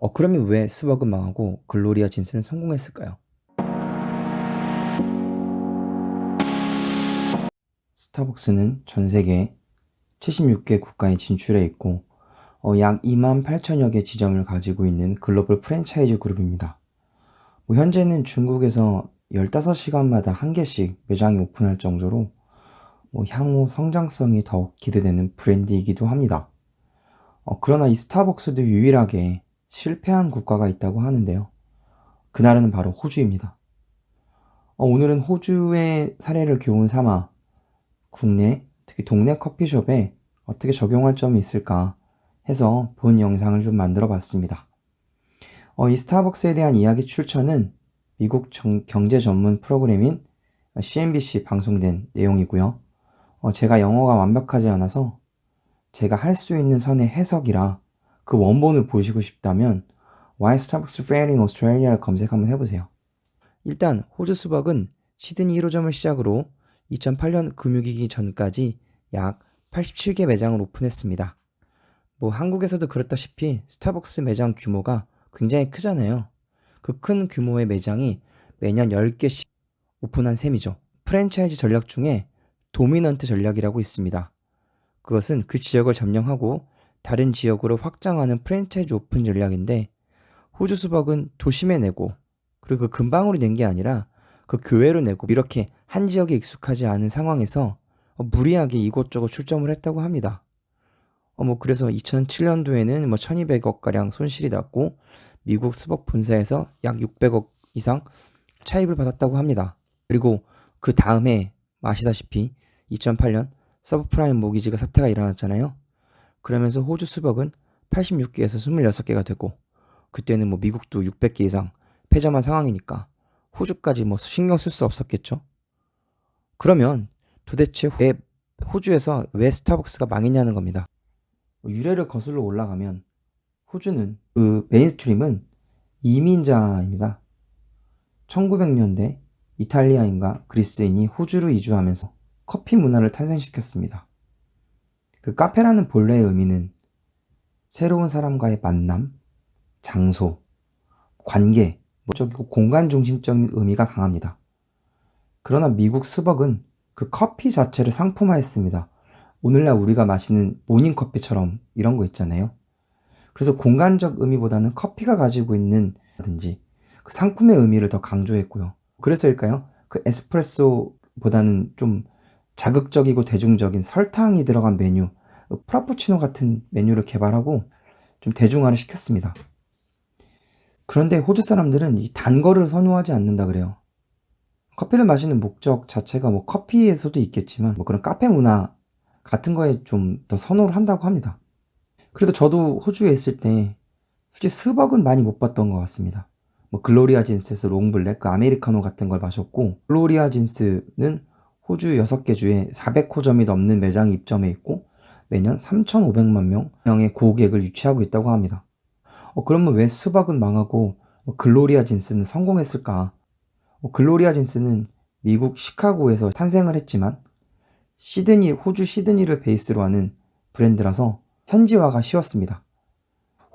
그러면 왜 스벅은 망하고 글로리아 진스는 성공했을까요? 스타벅스는 전 세계 76개 국가에 진출해 있고 약 2만 8천여 개 지점을 가지고 있는 글로벌 프랜차이즈 그룹입니다. 현재는 중국에서 15시간마다 한 개씩 매장이 오픈할 정도로 향후 성장성이 더욱 기대되는 브랜드이기도 합니다. 그러나 이 스타벅스도 유일하게 실패한 국가가 있다고 하는데요. 그 나라는 바로 호주입니다. 오늘은 호주의 사례를 교훈 삼아 국내, 특히 동네 커피숍에 어떻게 적용할 점이 있을까 해서 본 영상을 좀 만들어 봤습니다. 이 스타벅스에 대한 이야기 출처는 미국 경제 전문 프로그램인 CNBC 방송된 내용이고요. 제가 영어가 완벽하지 않아서 제가 할 수 있는 선의 해석이라 그 원본을 보시고 싶다면 Why Starbucks Failed in Australia를 검색 한번 해보세요. 일단 호주 스벅은 시드니 1호점을 시작으로 2008년 금융위기 전까지 약 87개 매장을 오픈했습니다. 한국에서도 그렇다시피 스타벅스 매장 규모가 굉장히 크잖아요. 그 큰 규모의 매장이 매년 10개씩 오픈한 셈이죠. 프랜차이즈 전략 중에 도미넌트 전략이라고 있습니다. 그것은 그 지역을 점령하고 다른 지역으로 확장하는 프랜차이즈 오픈 전략인데 호주 스벅은 도심에 내고 그리고 그 근방으로 낸 게 아니라 그 교외로 내고 이렇게 한 지역에 익숙하지 않은 상황에서 무리하게 이곳저곳 출점을 했다고 합니다. 그래서 2007년도에는 1200억가량 손실이 났고 미국 스벅 본사에서 약 600억 이상 차입을 받았다고 합니다. 그리고 그 다음에 아시다시피 2008년 서브프라임 모기지가 사태가 일어났잖아요. 그러면서 호주 스벅은 86개에서 26개가 되고 그때는 미국도 600개 이상 폐점한 상황이니까 호주까지 신경 쓸 수 없었겠죠. 그러면 도대체 왜 호주에서 왜 스타벅스가 망했냐는 겁니다. 유래를 거슬러 올라가면 호주는 그 메인스트림은 이민자입니다. 1900년대 이탈리아인과 그리스인이 호주로 이주하면서 커피 문화를 탄생시켰습니다. 그 카페라는 본래의 의미는 새로운 사람과의 만남, 장소, 관계, 공간 중심적인 의미가 강합니다. 그러나 미국 스벅은 그 커피 자체를 상품화했습니다. 오늘날 우리가 마시는 모닝커피처럼 이런 거 있잖아요. 그래서 공간적 의미보다는 커피가 가지고 있는 든지 그 상품의 의미를 더 강조했고요. 그래서일까요? 그 에스프레소보다는 좀 자극적이고 대중적인 설탕이 들어간 메뉴, 프라푸치노 같은 메뉴를 개발하고 좀 대중화를 시켰습니다. 그런데 호주 사람들은 이 단 거를 선호하지 않는다 그래요. 커피를 마시는 목적 자체가 커피에서도 있겠지만 그런 카페 문화 같은 거에 좀 더 선호를 한다고 합니다. 그래도 저도 호주에 있을 때 솔직히 스벅은 많이 못 봤던 것 같습니다. 글로리아 진스에서 롱블랙, 그 아메리카노 같은 걸 마셨고 글로리아 진스는 호주 6개 주에 400호점이 넘는 매장이 입점해 있고 매년 3,500만 명의 고객을 유치하고 있다고 합니다. 그러면 왜 스벅은 망하고 글로리아 진스는 성공했을까? 글로리아 진스는 미국 시카고에서 탄생을 했지만 호주 시드니를 베이스로 하는 브랜드라서 현지화가 쉬웠습니다.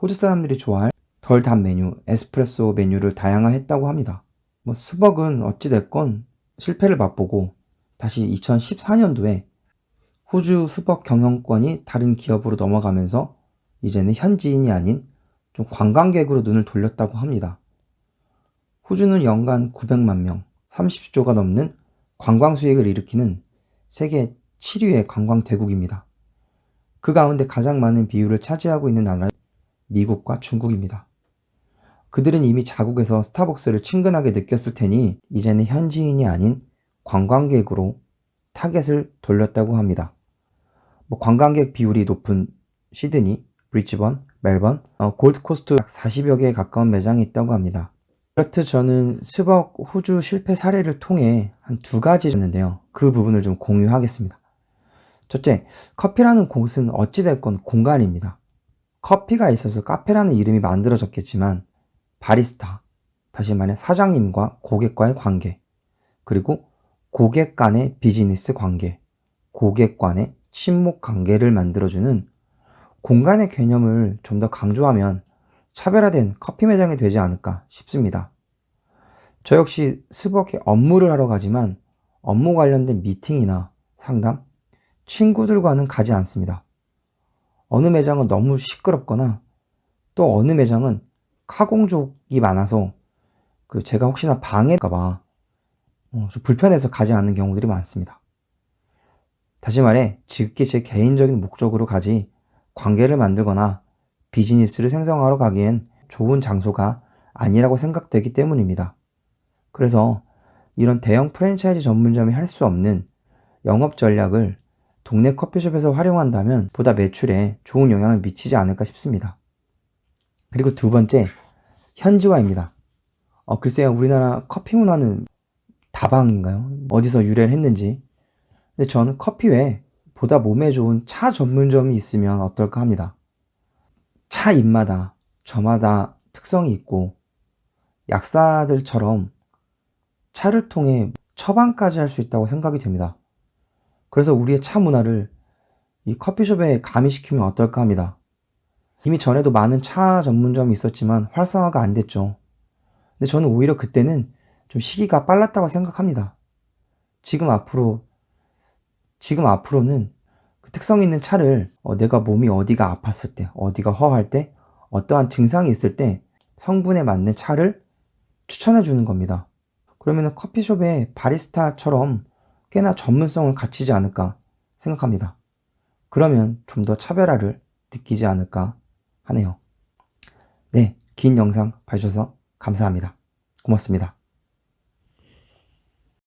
호주 사람들이 좋아할 덜 단 메뉴, 에스프레소 메뉴를 다양화했다고 합니다. 스벅은 어찌됐건 실패를 맛보고 다시 2014년도에 호주 스벅 경영권이 다른 기업으로 넘어가면서 이제는 현지인이 아닌 좀 관광객으로 눈을 돌렸다고 합니다. 호주는 연간 900만 명, 30조가 넘는 관광 수익을 일으키는 세계 7위의 관광 대국입니다. 그 가운데 가장 많은 비율을 차지하고 있는 나라는 미국과 중국입니다. 그들은 이미 자국에서 스타벅스를 친근하게 느꼈을 테니 이제는 현지인이 아닌 관광객으로 타겟을 돌렸다고 합니다. 관광객 비율이 높은 시드니, 브리즈번, 멜번, 골드코스트 약 40여 개에 가까운 매장이 있다고 합니다. 그렇듯 저는 스벅 호주 실패 사례를 통해 한 2가지 줬는데요. 그 부분을 좀 공유하겠습니다. 첫째, 커피라는 곳은 어찌됐건 공간입니다. 커피가 있어서 카페라는 이름이 만들어졌겠지만 바리스타, 다시 말해 사장님과 고객과의 관계, 그리고 고객 간의 비즈니스 관계, 고객 간의 친목 관계를 만들어주는 공간의 개념을 좀 더 강조하면 차별화된 커피 매장이 되지 않을까 싶습니다. 저 역시 스벅에 업무를 하러 가지만 업무 관련된 미팅이나 상담, 친구들과는 가지 않습니다. 어느 매장은 너무 시끄럽거나 또 어느 매장은 카공족이 많아서 제가 혹시나 방해할까봐 좀 불편해서 가지 않는 경우들이 많습니다. 다시 말해 지극히 제 개인적인 목적으로 가지 관계를 만들거나 비즈니스를 생성하러 가기엔 좋은 장소가 아니라고 생각되기 때문입니다. 그래서 이런 대형 프랜차이즈 전문점이 할 수 없는 영업 전략을 동네 커피숍에서 활용한다면 보다 매출에 좋은 영향을 미치지 않을까 싶습니다. 그리고 두 번째, 현지화입니다. 글쎄요, 우리나라 커피 문화는 다방인가요? 어디서 유래를 했는지. 근데 저는 커피 외에 보다 몸에 좋은 차 전문점이 있으면 어떨까 합니다. 차 잎마다 저마다 특성이 있고 약사들처럼 차를 통해 처방까지 할 수 있다고 생각이 됩니다. 그래서 우리의 차 문화를 이 커피숍에 가미시키면 어떨까 합니다. 이미 전에도 많은 차 전문점이 있었지만 활성화가 안 됐죠. 근데 저는 오히려 그때는 좀 시기가 빨랐다고 생각합니다. 지금 앞으로는 그 특성 있는 차를 내가 몸이 어디가 아팠을 때, 어디가 허할 때, 어떠한 증상이 있을 때 성분에 맞는 차를 추천해 주는 겁니다. 그러면 커피숍의 바리스타처럼 꽤나 전문성을 갖추지 않을까 생각합니다. 그러면 좀 더 차별화를 느끼지 않을까 하네요. 네, 긴 영상 봐주셔서 감사합니다. 고맙습니다.